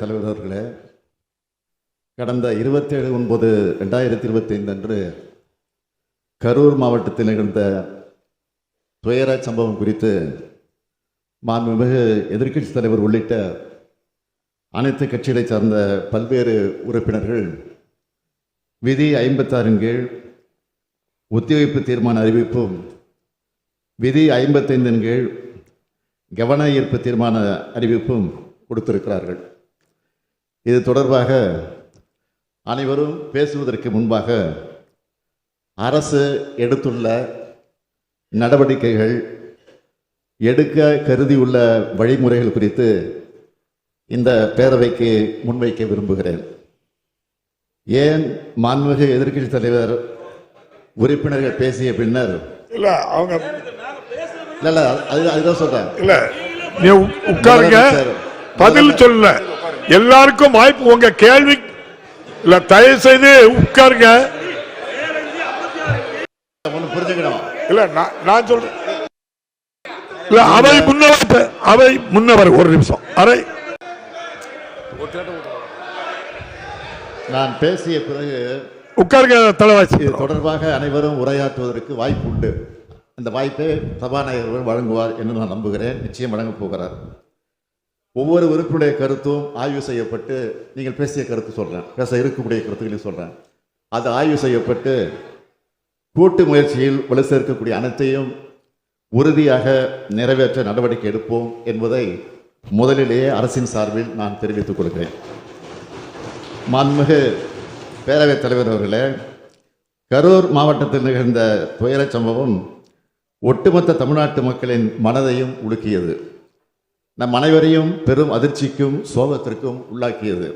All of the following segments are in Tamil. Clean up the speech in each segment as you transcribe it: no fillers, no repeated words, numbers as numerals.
தலைவர் அவர்களே, கடந்த 27/9/2025 அன்று கரூர் மாவட்டத்தில் நிகழ்ந்த துயர சம்பவம் குறித்து மாண்புமிகு எதிர்க்கட்சி தலைவர் உள்ளிட்ட அனைத்து கட்சிகளை சார்ந்த பல்வேறு உறுப்பினர்கள் விதி 56 கீழ் ஒத்திவைப்பு தீர்மான அறிவிப்பும், விதி 55 கீழ் கவன ஈர்ப்பு தீர்மான அறிவிப்பும் கொடுத்திருக்கிறார்கள். இது தொடர்பாக அனைவரும் பேசுவதற்கு முன்பாக அரசு எடுத்துள்ள நடவடிக்கைகள், எடுக்க கருதியுள்ள வழிமுறைகள் குறித்து இந்த பேரவைக்கு முன்வைக்க விரும்புகிறேன். ஏன் மாண்புமிகு எதிர்க்கட்சி தலைவர் உறுப்பினர்கள் பேசிய பின்னர் அதுதான் சொல்றேன். இல்ல நீ உட்காருங்க, பதில் சொல்ல எல்லாருக்கும் வாய்ப்பு. உங்க கேள்வி இல்ல, தயவு செய்து உட்காருங்க. புரிஞ்சுக்கணும். இல்ல நான் சொல்றேன். இல்ல அவை முன்னவர் ஒரு நிமிஷம். நான் பேசிய பிறகு உட்காருங்க தலைவாசி. இது தொடர்பாக அனைவரும் உரையாற்றுவதற்கு வாய்ப்பு உண்டு. அந்த வாய்ப்பை சபாநாயகர் வழங்குவார் என்று நான் நம்புகிறேன். நிச்சயம் வழங்கப் போகிறார். ஒவ்வொரு உறுப்பினுடைய கருத்தும் ஆய்வு செய்யப்பட்டு, நீங்கள் பேசிய கருத்து சொல்கிறேன், பேச இருக்கக்கூடிய கருத்துக்களையும் சொல்கிறேன், அது ஆய்வு செய்யப்பட்டு கூட்டு முயற்சியில் வலு சேர்க்கக்கூடிய அனைத்தையும் உறுதியாக நிறைவேற்ற நடவடிக்கை எடுப்போம் என்பதை முதலிலேயே அரசின் சார்பில் நான் தெரிவித்துக் கொள்கிறேன். மாண்புமிகு பேரவைத் தலைவர் அவர்களே, கரூர் மாவட்டத்தில் நிகழ்ந்த துயரச் சம்பவம் ஒட்டுமொத்த தமிழ்நாட்டு மக்களின் மனதையும் உலுக்கியது. நம் அனைவரையும் பெரும் அதிர்ச்சிக்கும் சோகத்திற்கும் உள்ளாக்கியது.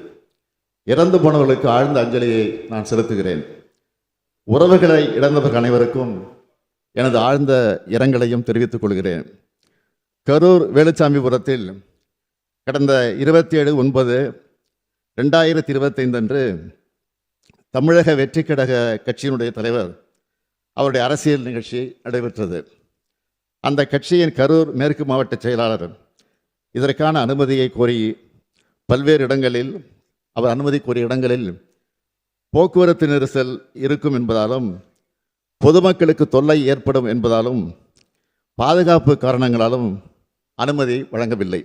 இறந்து போனவர்களுக்கு ஆழ்ந்த அஞ்சலியை நான் செலுத்துகிறேன். உறவுகளை இழந்தவர்கள் அனைவருக்கும் எனது ஆழ்ந்த இரங்கலையும் தெரிவித்துக் கொள்கிறேன். கரூர் வேலுச்சாமிபுரத்தில் கடந்த 27/9/2025 அன்று தமிழக வெற்றிக் கழக கட்சியினுடைய தலைவர் அவருடைய அரசியல் நிகழ்ச்சி நடைபெற்றது. அந்த கட்சியின் கரூர் மேற்கு மாவட்ட செயலாளர் இதற்கான அனுமதியை கோரி பல்வேறு இடங்களில், அவர் அனுமதி கோரிய இடங்களில் போக்குவரத்து நெரிசல் இருக்கும் என்பதாலும், பொதுமக்களுக்கு தொல்லை ஏற்படும் என்பதாலும், பாதுகாப்பு காரணங்களாலும் அனுமதி வழங்கவில்லை.